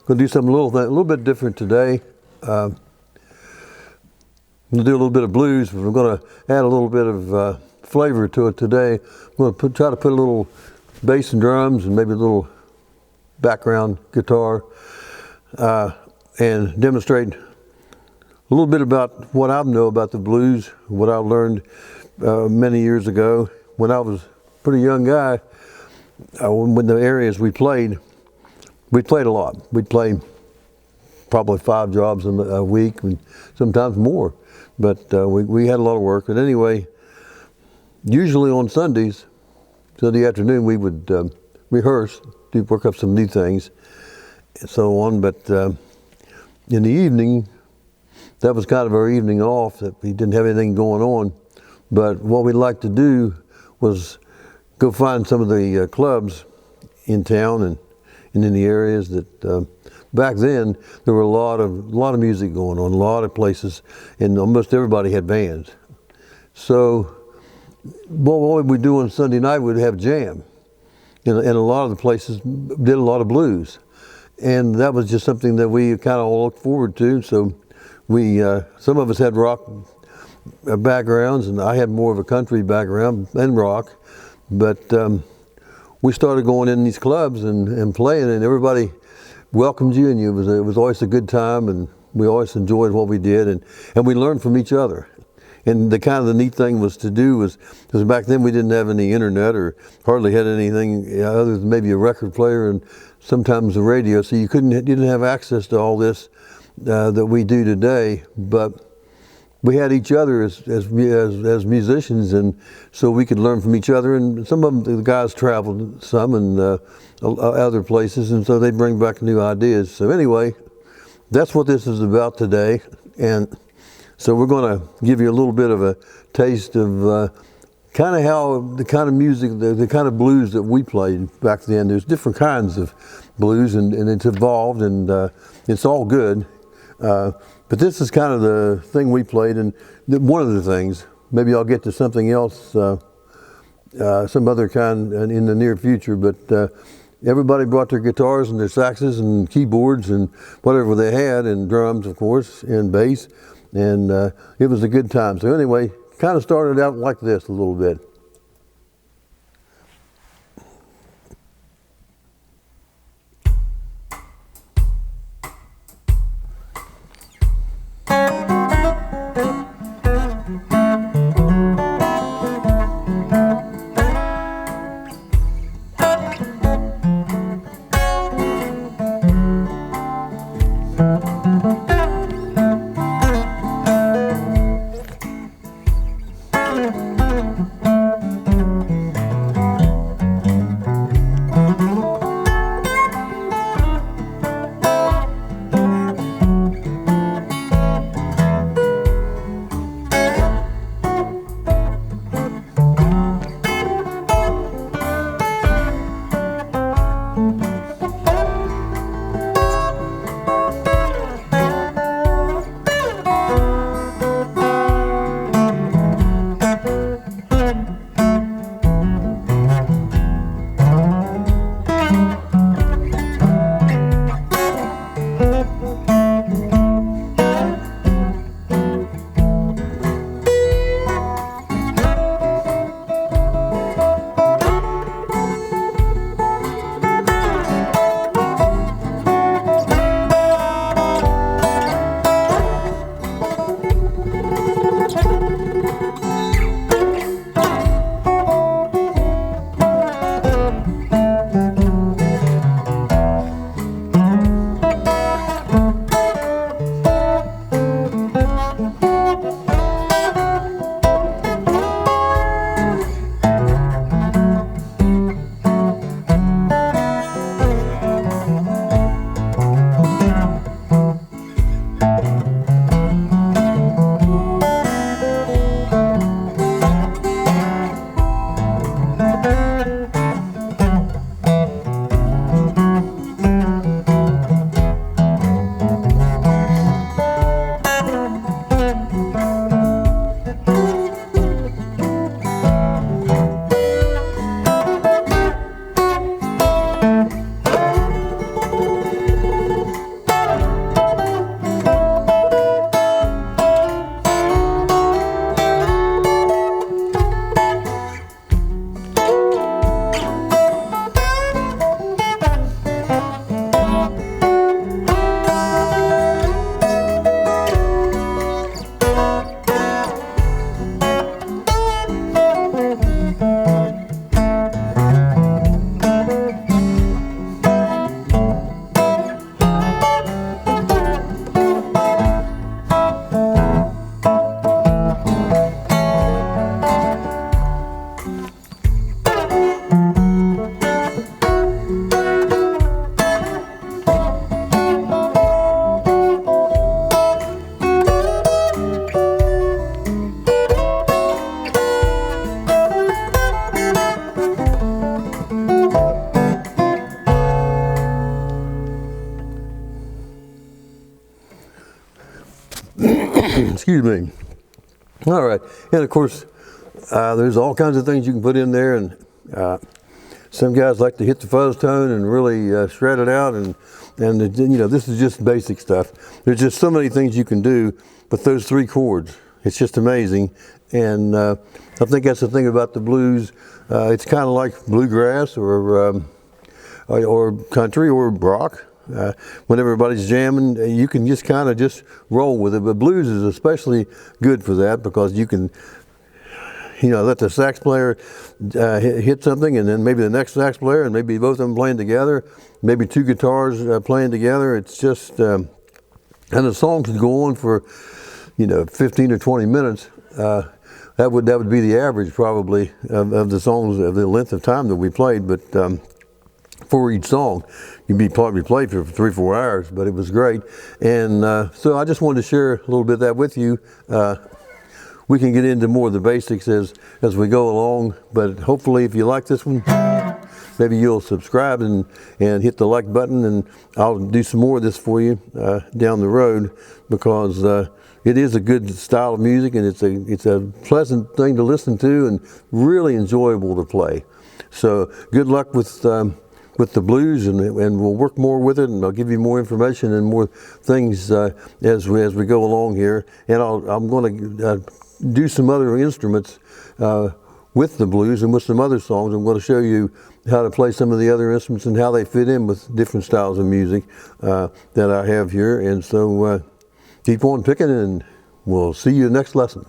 Going to do something a little bit different today. I'm going to do a little bit of blues, but we're going to add a little bit of flavor to it today. I'm going to try to put a little bass and drums and maybe a little background guitar and demonstrate a little bit about what I know about the blues, what I learned many years ago when I was a pretty young guy. When the areas we played a lot. We'd play probably 5 jobs a week, and sometimes more. But we had a lot of work. And anyway, usually on Sunday afternoon, we would rehearse, work up some new things, and so on. But in the evening, that was kind of our evening off, that we didn't have anything going on. But what we'd like to do was go find some of the clubs in town and in the areas that back then there were a lot of music going on, a lot of places, and almost everybody had bands. So what we'd do on Sunday night, we'd have jam, and a lot of the places did a lot of blues, and that was just something that we kind of all looked forward to. So we some of us had rock backgrounds, and I had more of a country background and rock, but we started going in these clubs and playing, and everybody welcomed you, and it was always a good time, and we always enjoyed what we did, and we learned from each other. And the kind of the neat thing was because back then we didn't have any internet or hardly had anything other than maybe a record player and sometimes the radio, so you didn't have access to all this that we do today. But we had each other as musicians, and so we could learn from each other. And some of them, the guys traveled some and other places, and so they'd bring back new ideas. So anyway, that's what this is about today. And so we're going to give you a little bit of a taste of kind of how the kind of music, the kind of blues that we played back then. There's different kinds of blues, and it's evolved, and it's all good. But this is kind of the thing we played, and one of the things. Maybe I'll get to something else, some other kind in the near future, but everybody brought their guitars and their saxes and keyboards and whatever they had, and drums, of course, and bass, and it was a good time. So anyway, kind of started out like this a little bit. Excuse me. All right, and of course, there's all kinds of things you can put in there, and some guys like to hit the fuzz tone and really shred it out, and this is just basic stuff. There's just so many things you can do with those 3 chords. It's just amazing, and I think that's the thing about the blues. It's kind of like bluegrass or country or rock. When everybody's jamming, you can just kind of just roll with it. But blues is especially good for that because you can, let the sax player hit something, and then maybe the next sax player, and maybe both of them playing together, maybe 2 guitars playing together. It's just, and the song could go on for, 15 or 20 minutes. That would be the average probably of the songs, of the length of time that we played. But for each song, you'd probably played for 3 or 4 hours, but it was great. And so I just wanted to share a little bit of that with you. We can get into more of the basics as we go along, but hopefully if you like this one, maybe you'll subscribe and hit the like button, and I'll do some more of this for you down the road, because it is a good style of music, and it's a pleasant thing to listen to and really enjoyable to play. So good luck with the blues, and we'll work more with it, and I'll give you more information and more things as we go along here. And I'm going to do some other instruments with the blues and with some other songs. I'm going to show you how to play some of the other instruments and how they fit in with different styles of music that I have here. And so keep on picking, and we'll see you next lesson.